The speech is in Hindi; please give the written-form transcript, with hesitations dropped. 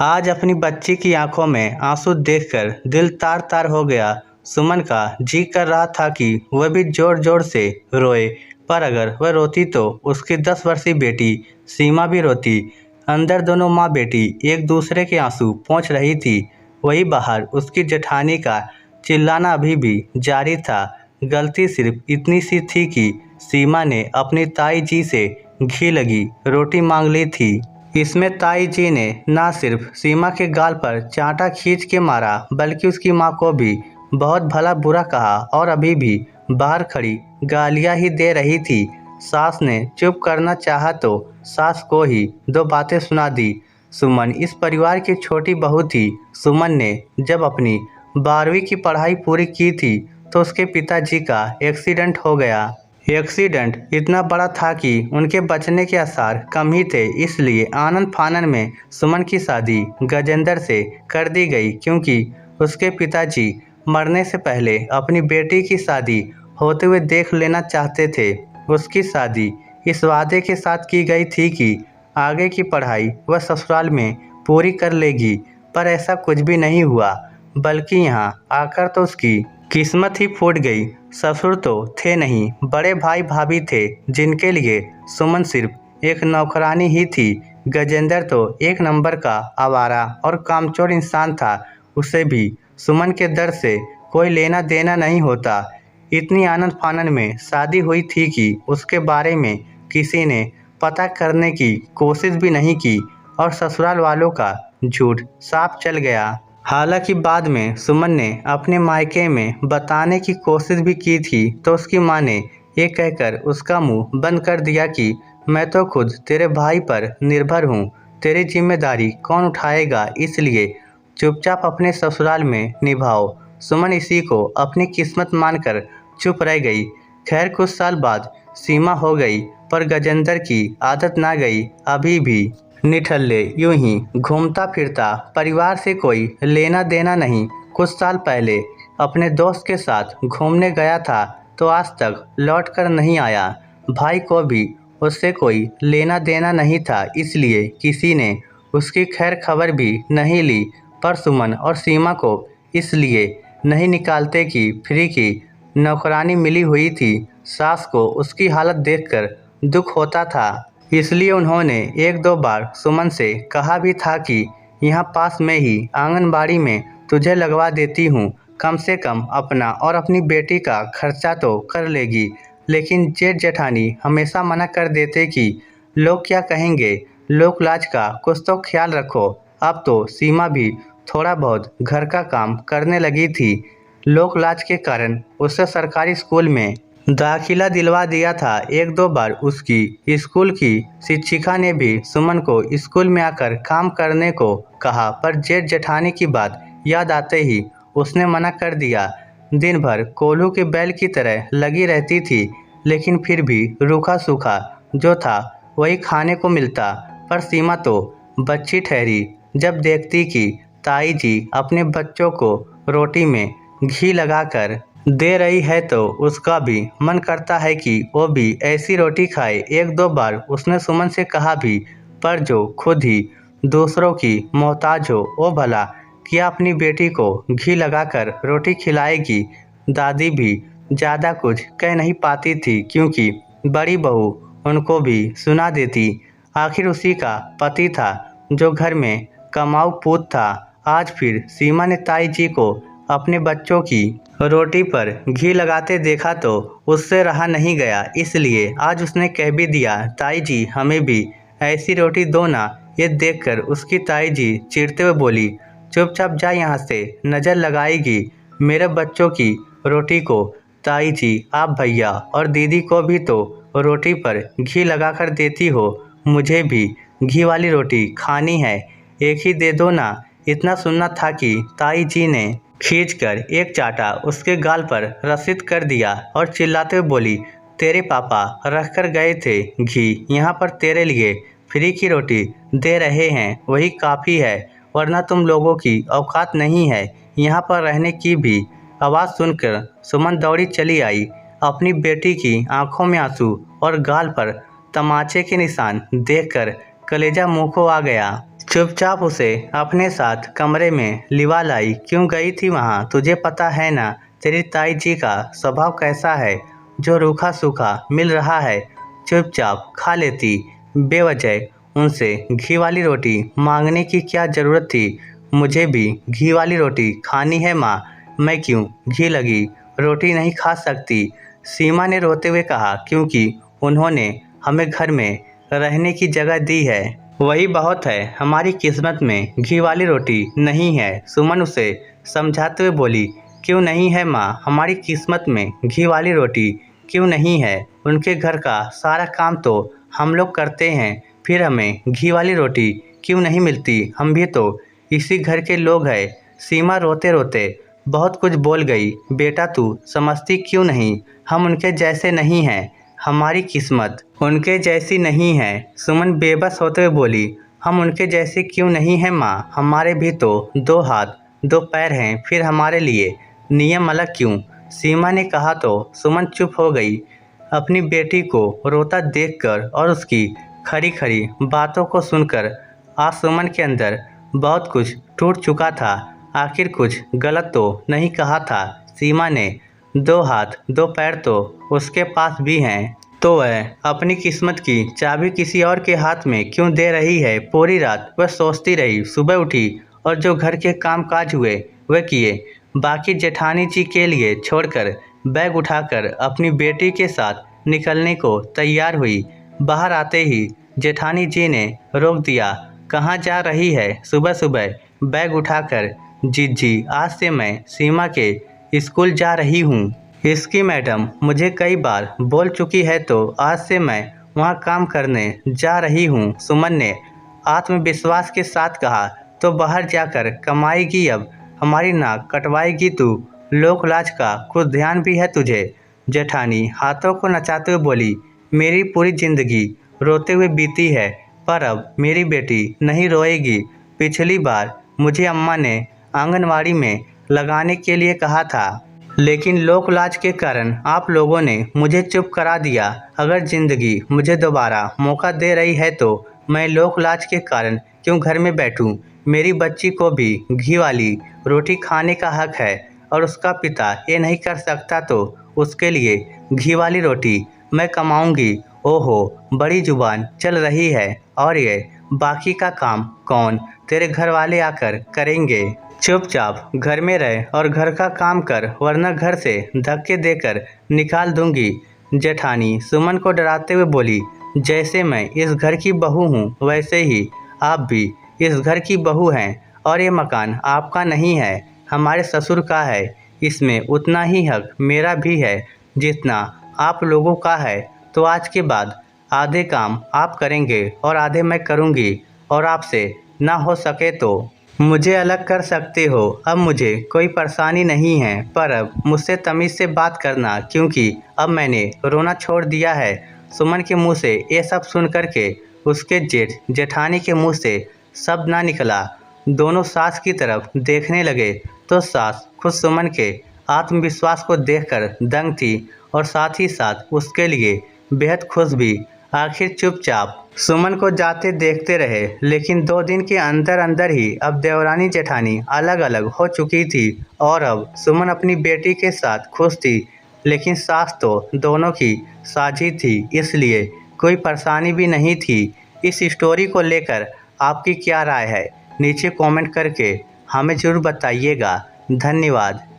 आज अपनी बच्ची की आंखों में आंसू देखकर दिल तार तार हो गया। सुमन का जी कर रहा था कि वह भी जोर जोर से रोए, पर अगर वह रोती तो उसकी 10 वर्षीय बेटी सीमा भी रोती। अंदर दोनों माँ बेटी एक दूसरे के आंसू पोंछ रही थी। वही बाहर उसकी जेठानी का चिल्लाना अभी भी जारी था। गलती सिर्फ इतनी सी थी कि सीमा ने अपनी ताई जी से घी लगी रोटी मांग ली थी। इसमें ताई जी ने ना सिर्फ सीमा के गाल पर चांटा खींच के मारा, बल्कि उसकी माँ को भी बहुत भला बुरा कहा और अभी भी बाहर खड़ी गालियां ही दे रही थी। सास ने चुप करना चाहा तो सास को ही 2 बातें सुना दी। सुमन इस परिवार की छोटी बहू थी। सुमन ने जब अपनी 12वीं की पढ़ाई पूरी की थी तो उसके पिताजी का एक्सीडेंट हो गया। एक्सीडेंट इतना बड़ा था कि उनके बचने के आसार कम ही थे, इसलिए आनन फानन में सुमन की शादी गजेंद्र से कर दी गई, क्योंकि उसके पिताजी मरने से पहले अपनी बेटी की शादी होते हुए देख लेना चाहते थे। उसकी शादी इस वादे के साथ की गई थी कि आगे की पढ़ाई वह ससुराल में पूरी कर लेगी, पर ऐसा कुछ भी नहीं हुआ, बल्कि यहाँ आकर तो उसकी किस्मत ही फूट गई। ससुर तो थे नहीं, बड़े भाई भाभी थे, जिनके लिए सुमन सिर्फ एक नौकरानी ही थी। गजेंद्र तो एक नंबर का आवारा और कामचोर इंसान था। उसे भी सुमन के दर्द से कोई लेना देना नहीं होता। इतनी आनंद फानन में शादी हुई थी कि उसके बारे में किसी ने पता करने की कोशिश भी नहीं की और ससुराल वालों का झूठ साफ चल गया। हालांकि बाद में सुमन ने अपने मायके में बताने की कोशिश भी की थी, तो उसकी मां ने ये कहकर उसका मुंह बंद कर दिया कि मैं तो खुद तेरे भाई पर निर्भर हूँ, तेरी जिम्मेदारी कौन उठाएगा, इसलिए चुपचाप अपने ससुराल में निभाओ। सुमन इसी को अपनी किस्मत मानकर चुप रह गई। खैर कुछ साल बाद सीमा हो गई, पर गजेंद्र की आदत ना गई। अभी भी निठल्ले यूं ही घूमता फिरता, परिवार से कोई लेना देना नहीं। कुछ साल पहले अपने दोस्त के साथ घूमने गया था तो आज तक लौट कर नहीं आया। भाई को भी उससे कोई लेना देना नहीं था, इसलिए किसी ने उसकी खैर खबर भी नहीं ली। पर सुमन और सीमा को इसलिए नहीं निकालते कि फ्री की नौकरानी मिली हुई थी। सास को उसकी हालत देखकर दुख होता था, इसलिए उन्होंने 1-2 बार सुमन से कहा भी था कि यहाँ पास में ही आंगनबाड़ी में तुझे लगवा देती हूँ, कम से कम अपना और अपनी बेटी का खर्चा तो कर लेगी। लेकिन जेठ जेठानी हमेशा मना कर देते कि लोग क्या कहेंगे, लोक लाज का कुछ तो ख्याल रखो। अब तो सीमा भी थोड़ा बहुत घर का काम करने लगी थी। लोक लाज के कारण उसे सरकारी स्कूल में दाखिला दिलवा दिया था। 1-2 बार उसकी स्कूल की शिक्षिका ने भी सुमन को स्कूल में आकर काम करने को कहा, पर जेठ जेठानी की बात याद आते ही उसने मना कर दिया। दिन भर कोल्हू के बैल की तरह लगी रहती थी, लेकिन फिर भी रूखा सूखा जो था वही खाने को मिलता। पर सीमा तो बच्ची ठहरी, जब देखती कि ताई जी अपने बच्चों को रोटी में घी लगाकर दे रही है तो उसका भी मन करता है कि वो भी ऐसी रोटी खाए। 1-2 बार उसने सुमन से कहा भी, पर जो खुद ही दूसरों की मोहताज हो वो भला क्या अपनी बेटी को घी लगाकर रोटी खिलाएगी। दादी भी ज़्यादा कुछ कह नहीं पाती थी, क्योंकि बड़ी बहू उनको भी सुना देती। आखिर उसी का पति था जो घर में कमाऊ पूत था। आज फिर सीमा ने ताई जी को अपने बच्चों की रोटी पर घी लगाते देखा तो उससे रहा नहीं गया, इसलिए आज उसने कह भी दिया, ताई जी हमें भी ऐसी रोटी दो ना। ये देखकर उसकी ताई जी चिढ़ते हुए बोली, चुपचाप जा यहाँ से, नज़र लगाएगी मेरे बच्चों की रोटी को। ताई जी आप भैया और दीदी को भी तो रोटी पर घी लगाकर देती हो, मुझे भी घी वाली रोटी खानी है, एक ही दे दो ना। इतना सुनना था कि ताई जी ने खींचकर एक चाटा उसके गाल पर रसीद कर दिया और चिल्लाते हुए बोली, तेरे पापा रख कर गए थे घी, यहाँ पर तेरे लिए फ्री की रोटी दे रहे हैं, वही काफ़ी है, वरना तुम लोगों की औकात नहीं है यहाँ पर रहने की भी। आवाज़ सुनकर सुमन दौड़ी चली आई। अपनी बेटी की आंखों में आंसू और गाल पर तमाचे के निशान देखकर कलेजा मुँह को आ गया। चुपचाप उसे अपने साथ कमरे में लिवा लाई। क्यों गई थी वहाँ? तुझे पता है ना तेरी ताई जी का स्वभाव कैसा है, जो रूखा सूखा मिल रहा है चुपचाप खा लेती। बेवजह उनसे घी वाली रोटी मांगने की क्या ज़रूरत थी? मुझे भी घी वाली रोटी खानी है माँ। मैं क्यों घी लगी रोटी नहीं खा सकती? सीमा ने रोते हुए कहा। क्योंकि उन्होंने हमें घर में रहने की जगह दी है, वही बहुत है। हमारी किस्मत में घी वाली रोटी नहीं है। सुमन उसे समझाते हुए बोली। क्यों नहीं है माँ? हमारी किस्मत में घी वाली रोटी क्यों नहीं है? उनके घर का सारा काम तो हम लोग करते हैं, फिर हमें घी वाली रोटी क्यों नहीं मिलती? हम भी तो इसी घर के लोग हैं। सीमा रोते रोते बहुत कुछ बोल गई। बेटा तू समझती क्यों नहीं? हम उनके जैसे नहीं हैं, हमारी किस्मत उनके जैसी नहीं है। सुमन बेबस होते हुए बोली। हम उनके जैसे क्यों नहीं हैं माँ? हमारे भी तो 2 हाथ 2 पैर हैं, फिर हमारे लिए नियम अलग क्यों? सीमा ने कहा तो सुमन चुप हो गई। अपनी बेटी को रोता देखकर और उसकी खरी खरी बातों को सुनकर आज सुमन के अंदर बहुत कुछ टूट चुका था। आखिर कुछ गलत तो नहीं कहा था। सीमा ने 2 हाथ 2 पैर तो उसके पास भी हैं, तो वह अपनी किस्मत की चाबी किसी और के हाथ में क्यों दे रही है? पूरी रात वह सोचती रही। सुबह उठी और जो घर के काम काज हुए वह किए। बाकी जेठानी जी के लिए छोड़कर बैग उठाकर अपनी बेटी के साथ निकलने को तैयार हुई। बाहर आते ही जेठानी जी ने रोक दिया। कहाँ जा रही है सुबह सुबह बैग उठाकर? जीजी, आज से मैं सीमा के स्कूल जा रही हूँ। इसकी मैडम मुझे कई बार बोल चुकी है, तो आज से मैं वहाँ काम करने जा रही हूँ। सुमन ने आत्मविश्वास के साथ कहा। तो बाहर जाकर कमाएगी, अब हमारी नाक कटवाएगी तू? लोक लाज का कुछ ध्यान भी है तुझे? जेठानी हाथों को नचाते हुए बोली। मेरी पूरी जिंदगी रोते हुए बीती है, पर अब मेरी बेटी नहीं रोएगी। पिछली बार मुझे अम्मा ने आंगनवाड़ी में लगाने के लिए कहा था, लेकिन लोक लाज के कारण आप लोगों ने मुझे चुप करा दिया। अगर ज़िंदगी मुझे दोबारा मौका दे रही है तो मैं लोक लाज के कारण क्यों घर में बैठूं? मेरी बच्ची को भी घी वाली रोटी खाने का हक है, और उसका पिता ये नहीं कर सकता तो उसके लिए घी वाली रोटी मैं कमाऊंगी। ओहो, बड़ी जुबान चल रही है। और ये बाकी का काम कौन? तेरे घर वाले आकर करेंगे। चुपचाप घर में रह और घर का काम कर, वरना घर से धक्के देकर निकाल दूंगी। जेठानी सुमन को डराते हुए बोली। जैसे मैं इस घर की बहू हूँ, वैसे ही आप भी इस घर की बहू हैं, और ये मकान आपका नहीं है, हमारे ससुर का है। इसमें उतना ही हक मेरा भी है जितना आप लोगों का है। तो आज के बाद आधे काम आप करेंगे और आधे मैं करूँगी, और आपसे ना हो सके तो मुझे अलग कर सकते हो। अब मुझे कोई परेशानी नहीं है, पर अब मुझसे तमीज़ से बात करना, क्योंकि अब मैंने रोना छोड़ दिया है। सुमन के मुंह से ये सब सुन करके उसके जेठानी के मुंह से शब्द ना निकला। दोनों सास की तरफ देखने लगे तो सास खुद सुमन के आत्मविश्वास को देखकर दंग थी, और साथ ही साथ उसके लिए बेहद खुश भी। आखिर चुपचाप सुमन को जाते देखते रहे, लेकिन 2 दिन के अंदर अंदर ही अब देवरानी जेठानी अलग अलग हो चुकी थी, और अब सुमन अपनी बेटी के साथ खुश थी। लेकिन सास तो दोनों की साझी थी, इसलिए कोई परेशानी भी नहीं थी। इस स्टोरी को लेकर आपकी क्या राय है? नीचे कमेंट करके हमें ज़रूर बताइएगा। धन्यवाद।